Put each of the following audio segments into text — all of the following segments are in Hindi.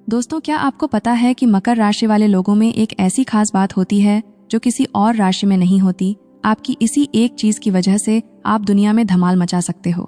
दोस्तों, क्या आपको पता है कि मकर राशि वाले लोगों में एक ऐसी खास बात होती है जो किसी और राशि में नहीं होती। आपकी इसी एक चीज की वजह से आप दुनिया में धमाल मचा सकते हो।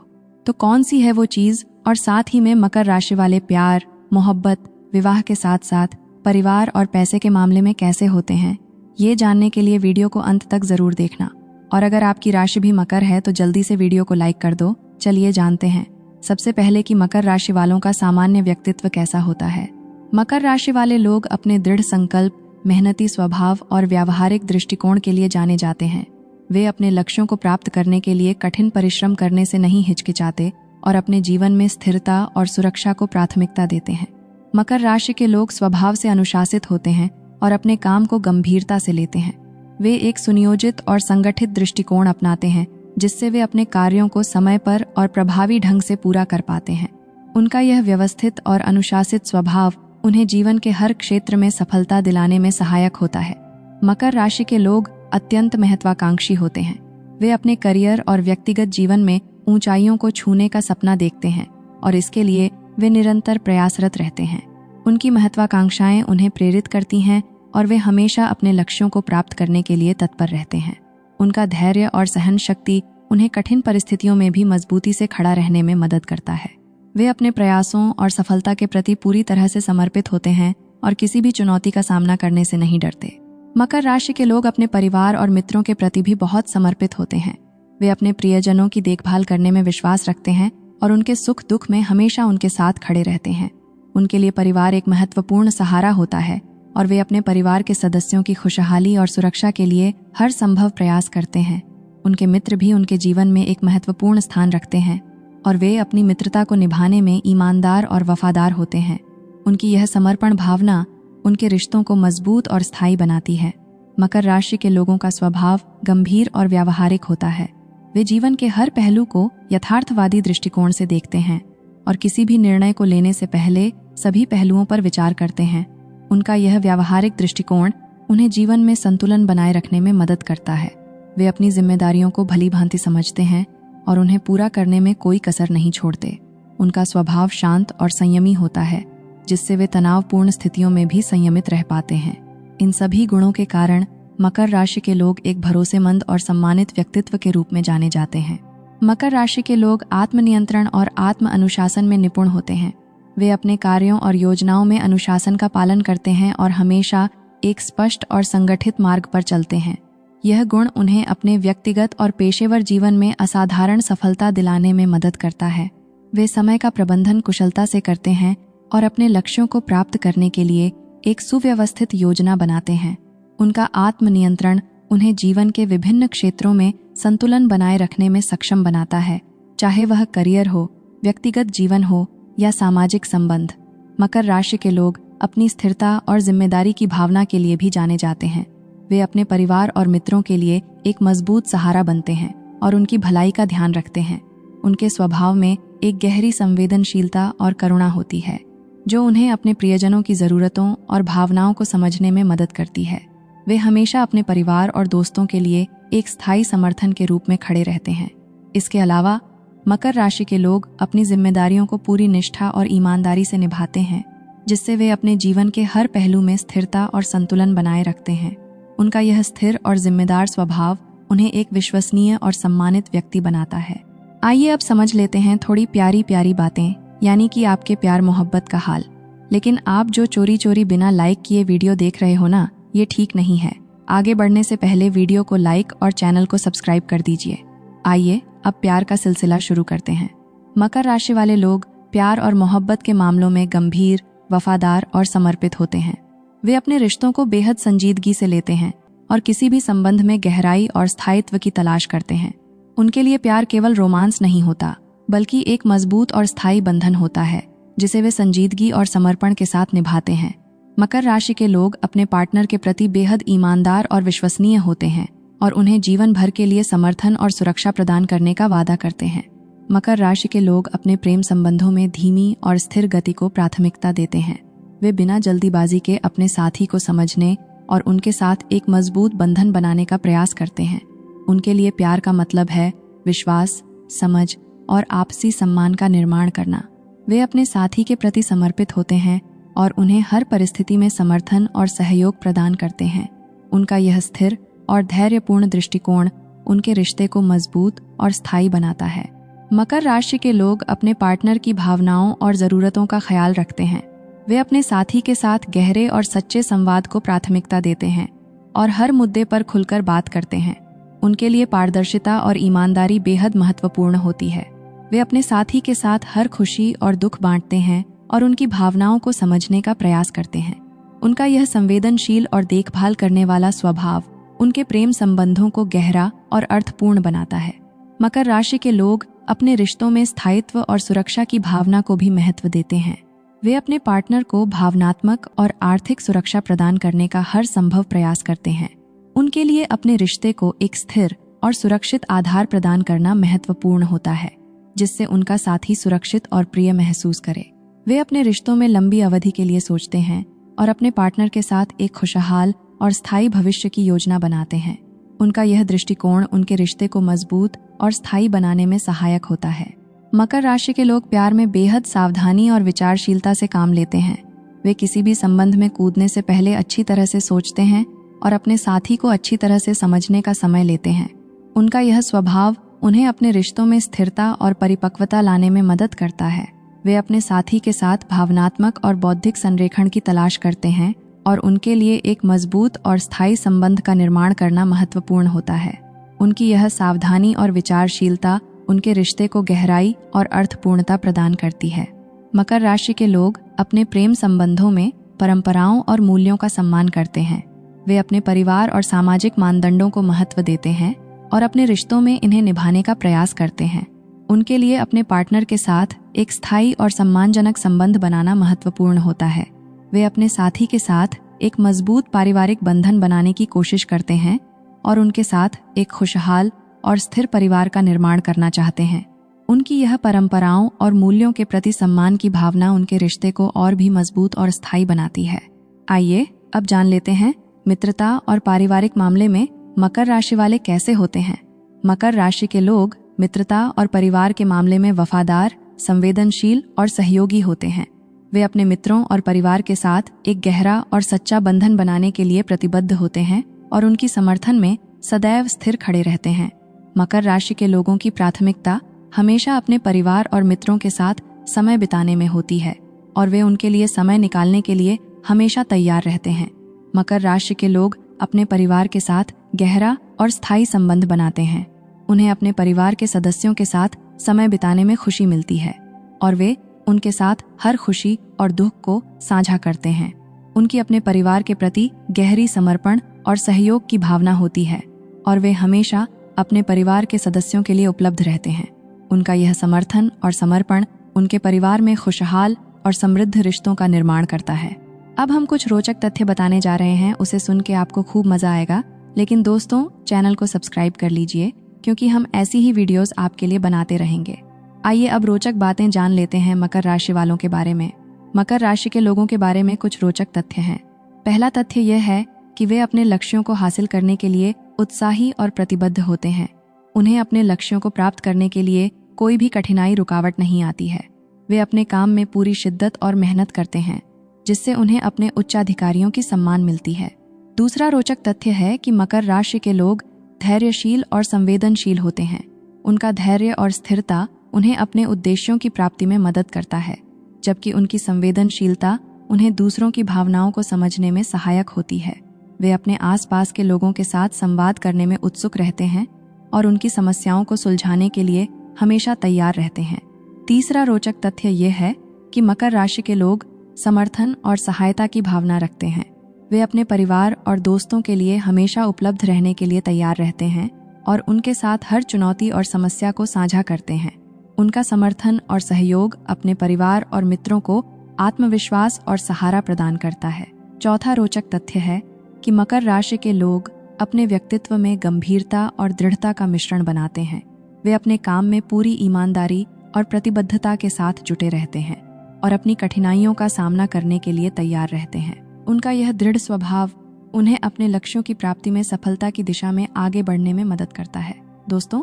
तो कौन सी है वो चीज, और साथ ही में मकर राशि वाले प्यार, मोहब्बत, विवाह के साथ साथ परिवार और पैसे के मामले में कैसे होते हैं, ये जानने के लिए वीडियो को अंत तक जरूर देखना। और अगर आपकी राशि भी मकर है तो जल्दी से वीडियो को लाइक कर दो। चलिए जानते हैं सबसे पहले कि मकर राशि वालों का सामान्य व्यक्तित्व कैसा होता है। मकर राशि वाले लोग अपने दृढ़ संकल्प, मेहनती स्वभाव और व्यावहारिक दृष्टिकोण के लिए जाने जाते हैं। वे अपने लक्ष्यों को प्राप्त करने के लिए कठिन परिश्रम करने से नहीं हिचकिचाते और अपने जीवन में स्थिरता और सुरक्षा को प्राथमिकता देते हैं। मकर राशि के लोग स्वभाव से अनुशासित होते हैं और अपने काम को गंभीरता से लेते हैं। वे एक सुनियोजित और संगठित दृष्टिकोण अपनाते हैं, जिससे वे अपने कार्यों को समय पर और प्रभावी ढंग से पूरा कर पाते हैं। उनका यह व्यवस्थित और अनुशासित स्वभाव उन्हें जीवन के हर क्षेत्र में सफलता दिलाने में सहायक होता है। मकर राशि के लोग अत्यंत महत्वाकांक्षी होते हैं। वे अपने करियर और व्यक्तिगत जीवन में ऊंचाइयों को छूने का सपना देखते हैं और इसके लिए वे निरंतर प्रयासरत रहते हैं। उनकी महत्वाकांक्षाएं उन्हें प्रेरित करती हैं और वे हमेशा अपने लक्ष्यों को प्राप्त करने के लिए तत्पर रहते हैं। उनका धैर्य और सहन शक्ति उन्हें कठिन परिस्थितियों में भी मजबूती से खड़ा रहने में मदद करता है। वे अपने प्रयासों और सफलता के प्रति पूरी तरह से समर्पित होते हैं और किसी भी चुनौती का सामना करने से नहीं डरते। मकर राशि के लोग अपने परिवार और मित्रों के प्रति भी बहुत समर्पित होते हैं। वे अपने प्रियजनों की देखभाल करने में विश्वास रखते हैं और उनके सुख दुख में हमेशा उनके साथ खड़े रहते हैं। उनके लिए परिवार एक महत्वपूर्ण सहारा होता है और वे अपने परिवार के सदस्यों की खुशहाली और सुरक्षा के लिए हर संभव प्रयास करते हैं। उनके मित्र भी उनके जीवन में एक महत्वपूर्ण स्थान रखते हैं और वे अपनी मित्रता को निभाने में ईमानदार और वफादार होते हैं। उनकी यह समर्पण भावना उनके रिश्तों को मजबूत और स्थायी बनाती है। मकर राशि के लोगों का स्वभाव गंभीर और व्यावहारिक होता है। वे जीवन के हर पहलू को यथार्थवादी दृष्टिकोण से देखते हैं और किसी भी निर्णय को लेने से पहले सभी पहलुओं पर विचार करते हैं। उनका यह व्यावहारिक दृष्टिकोण उन्हें जीवन में संतुलन बनाए रखने में मदद करता है। वे अपनी जिम्मेदारियों को भली भांति समझते हैं और उन्हें पूरा करने में कोई कसर नहीं छोड़ते। उनका स्वभाव शांत और संयमी होता है, जिससे वे तनावपूर्ण स्थितियों में भी संयमित रह पाते हैं। इन सभी गुणों के कारण मकर राशि के लोग एक भरोसेमंद और सम्मानित व्यक्तित्व के रूप में जाने जाते हैं। मकर राशि के लोग आत्मनियंत्रण और आत्म अनुशासन में निपुण होते हैं। वे अपने कार्यों और योजनाओं में अनुशासन का पालन करते हैं और हमेशा एक स्पष्ट और संगठित मार्ग पर चलते हैं। यह गुण उन्हें अपने व्यक्तिगत और पेशेवर जीवन में असाधारण सफलता दिलाने में मदद करता है। वे समय का प्रबंधन कुशलता से करते हैं और अपने लक्ष्यों को प्राप्त करने के लिए एक सुव्यवस्थित योजना बनाते हैं। उनका आत्मनियंत्रण उन्हें जीवन के विभिन्न क्षेत्रों में संतुलन बनाए रखने में सक्षम बनाता है, चाहे वह करियर हो, व्यक्तिगत जीवन हो या सामाजिक संबंध। मकर राशि के लोग अपनी स्थिरता और जिम्मेदारी की भावना के लिए भी जाने जाते हैं। वे अपने परिवार और मित्रों के लिए एक मजबूत सहारा बनते हैं और उनकी भलाई का ध्यान रखते हैं। उनके स्वभाव में एक गहरी संवेदनशीलता और करुणा होती है, जो उन्हें अपने प्रियजनों की ज़रूरतों और भावनाओं को समझने में मदद करती है। वे हमेशा अपने परिवार और दोस्तों के लिए एक स्थायी समर्थन के रूप में खड़े रहते हैं। इसके अलावा मकर राशि के लोग अपनी जिम्मेदारियों को पूरी निष्ठा और ईमानदारी से निभाते हैं, जिससे वे अपने जीवन के हर पहलू में स्थिरता और संतुलन बनाए रखते हैं। उनका यह स्थिर और जिम्मेदार स्वभाव उन्हें एक विश्वसनीय और सम्मानित व्यक्ति बनाता है। आइए अब समझ लेते हैं थोड़ी प्यारी प्यारी बातें, यानी कि आपके प्यार मोहब्बत का हाल। लेकिन आप जो चोरी चोरी बिना लाइक किए वीडियो देख रहे हो ना, ये ठीक नहीं है। आगे बढ़ने से पहले वीडियो को लाइक और चैनल को सब्सक्राइब कर दीजिए। आइए अब प्यार का सिलसिला शुरू करते हैं। मकर राशि वाले लोग प्यार और मोहब्बत के मामलों में गंभीर, वफादार और समर्पित होते हैं। वे अपने रिश्तों को बेहद संजीदगी से लेते हैं और किसी भी संबंध में गहराई और स्थायित्व की तलाश करते हैं। उनके लिए प्यार केवल रोमांस नहीं होता, बल्कि एक मजबूत और स्थायी बंधन होता है, जिसे वे संजीदगी और समर्पण के साथ निभाते हैं। मकर राशि के लोग अपने पार्टनर के प्रति बेहद ईमानदार और विश्वसनीय होते हैं और उन्हें जीवन भर के लिए समर्थन और सुरक्षा प्रदान करने का वादा करते हैं। मकर राशि के लोग अपने प्रेम संबंधों में धीमी और स्थिर गति को प्राथमिकता देते हैं। वे बिना जल्दीबाजी के अपने साथी को समझने और उनके साथ एक मजबूत बंधन बनाने का प्रयास करते हैं। उनके लिए प्यार का मतलब है विश्वास, समझ और आपसी सम्मान का निर्माण करना। वे अपने साथी के प्रति समर्पित होते हैं और उन्हें हर परिस्थिति में समर्थन और सहयोग प्रदान करते हैं। उनका यह स्थिर और धैर्यपूर्ण दृष्टिकोण उनके रिश्ते को मजबूत और स्थायी बनाता है। मकर राशि के लोग अपने पार्टनर की भावनाओं और ज़रूरतों का ख्याल रखते हैं। वे अपने साथी के साथ गहरे और सच्चे संवाद को प्राथमिकता देते हैं और हर मुद्दे पर खुलकर बात करते हैं। उनके लिए पारदर्शिता और ईमानदारी बेहद महत्वपूर्ण होती है। वे अपने साथी के साथ हर खुशी और दुख बांटते हैं और उनकी भावनाओं को समझने का प्रयास करते हैं। उनका यह संवेदनशील और देखभाल करने वाला स्वभाव उनके प्रेम संबंधों को गहरा और अर्थपूर्ण बनाता है। मकर राशि के लोग अपने रिश्तों में स्थायित्व और सुरक्षा की भावना को भी महत्व देते हैं। वे अपने पार्टनर को भावनात्मक और आर्थिक सुरक्षा प्रदान करने का हर संभव प्रयास करते हैं। उनके लिए अपने रिश्ते को एक स्थिर और सुरक्षित आधार प्रदान करना महत्वपूर्ण होता है, जिससे उनका साथी सुरक्षित और प्रिय महसूस करे। वे अपने रिश्तों में लंबी अवधि के लिए सोचते हैं और अपने पार्टनर के साथ एक खुशहाल और स्थायी भविष्य की योजना बनाते हैं। उनका यह दृष्टिकोण उनके रिश्ते को मजबूत और स्थायी बनाने में सहायक होता है। मकर राशि के लोग प्यार में बेहद सावधानी और विचारशीलता से काम लेते हैं। वे किसी भी संबंध में कूदने से पहले अच्छी तरह से सोचते हैं और अपने साथी को अच्छी तरह से समझने का समय लेते हैं। उनका यह स्वभाव उन्हें अपने रिश्तों में स्थिरता और परिपक्वता लाने में मदद करता है। वे अपने साथी के साथ भावनात्मक और बौद्धिक संरेखण की तलाश करते हैं और उनके लिए एक मजबूत और स्थायी संबंध का निर्माण करना महत्वपूर्ण होता है। उनकी यह सावधानी और विचारशीलता उनके रिश्ते को गहराई और अर्थपूर्णता प्रदान करती है। मकर राशि के लोग अपने प्रेम संबंधों में परंपराओं और मूल्यों का सम्मान करते हैं। वे अपने परिवार और सामाजिक मानदंडों को महत्व देते हैं और अपने रिश्तों में इन्हें निभाने का प्रयास करते हैं। उनके लिए अपने पार्टनर के साथ एक स्थायी और सम्मानजनक संबंध बनाना महत्वपूर्ण होता है। वे अपने साथी के साथ एक मजबूत पारिवारिक बंधन बनाने की कोशिश करते हैं और उनके साथ एक खुशहाल और स्थिर परिवार का निर्माण करना चाहते हैं। उनकी यह परंपराओं और मूल्यों के प्रति सम्मान की भावना उनके रिश्ते को और भी मजबूत और स्थायी बनाती है। आइए अब जान लेते हैं मित्रता और पारिवारिक मामले में मकर राशि वाले कैसे होते हैं। मकर राशि के लोग मित्रता और परिवार के मामले में वफादार, संवेदनशील और सहयोगी होते हैं। वे अपने मित्रों और परिवार के साथ एक गहरा और सच्चा बंधन बनाने के लिए प्रतिबद्ध होते हैं और उनकी समर्थन में सदैव स्थिर खड़े रहते हैं। मकर राशि के लोगों की प्राथमिकता हमेशा अपने परिवार और मित्रों के साथ समय बिताने में होती है और वे उनके लिए समय निकालने के लिए हमेशा तैयार रहते हैं। मकर राशि के लोग अपने परिवार के साथ गहरा और स्थायी संबंध बनाते हैं। उन्हें अपने परिवार के सदस्यों के साथ समय बिताने में खुशी मिलती है और वे उनके साथ हर खुशी और दुख को साझा करते हैं। उनकी अपने परिवार के प्रति गहरी समर्पण और सहयोग की भावना होती है और वे हमेशा अपने परिवार के सदस्यों के लिए उपलब्ध रहते हैं। उनका यह समर्थन और समर्पण उनके परिवार में खुशहाल और समृद्ध रिश्तों का निर्माण करता है। अब हम कुछ रोचक तथ्य बताने जा रहे हैं, उसे सुन के आपको खूब मजा आएगा। लेकिन दोस्तों, चैनल को सब्सक्राइब कर लीजिए क्योंकि हम ऐसी ही वीडियोस आपके लिए बनाते रहेंगे। आइए अब रोचक बातें जान लेते हैं मकर राशि वालों के बारे में। मकर राशि के लोगों के बारे में कुछ रोचक तथ्य हैं। पहला तथ्य यह है कि वे अपने लक्ष्यों को हासिल करने के लिए उत्साही और प्रतिबद्ध होते हैं। उन्हें अपने लक्ष्यों को प्राप्त करने के लिए कोई भी कठिनाई रुकावट नहीं आती है। वे अपने काम में पूरी शिद्दत और मेहनत करते हैं, जिससे उन्हें अपने उच्चाधिकारियों की सम्मान मिलती है। दूसरा रोचक तथ्य है कि मकर राशि के लोग धैर्यशील और संवेदनशील होते हैं। उनका धैर्य और स्थिरता उन्हें अपने उद्देश्यों की प्राप्ति में मदद करता है, जबकि उनकी संवेदनशीलता उन्हें दूसरों की भावनाओं को समझने में सहायक होती है। वे अपने आसपास के लोगों के साथ संवाद करने में उत्सुक रहते हैं और उनकी समस्याओं को सुलझाने के लिए हमेशा तैयार रहते हैं। तीसरा रोचक तथ्य यह है कि मकर राशि के लोग समर्थन और सहायता की भावना रखते हैं। वे अपने परिवार और दोस्तों के लिए हमेशा उपलब्ध रहने के लिए तैयार रहते हैं और उनके साथ हर चुनौती और समस्या को साझा करते हैं। उनका समर्थन और सहयोग अपने परिवार और मित्रों को आत्मविश्वास और सहारा प्रदान करता है। चौथा रोचक तथ्य है कि मकर राशि के लोग अपने व्यक्तित्व में गंभीरता और दृढ़ता का मिश्रण बनाते हैं। वे अपने काम में पूरी ईमानदारी और प्रतिबद्धता के साथ जुटे रहते हैं और अपनी कठिनाइयों का सामना करने के लिए तैयार रहते हैं। उनका यह दृढ़ स्वभाव उन्हें अपने लक्ष्यों की प्राप्ति में सफलता की दिशा में आगे बढ़ने में मदद करता है। दोस्तों,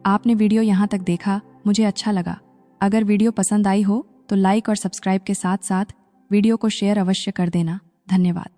आपने वीडियो यहाँ तक देखा, मुझे अच्छा लगा। अगर वीडियो पसंद आई हो तो लाइक और सब्सक्राइब के साथ साथ वीडियो को शेयर अवश्य कर देना। धन्यवाद।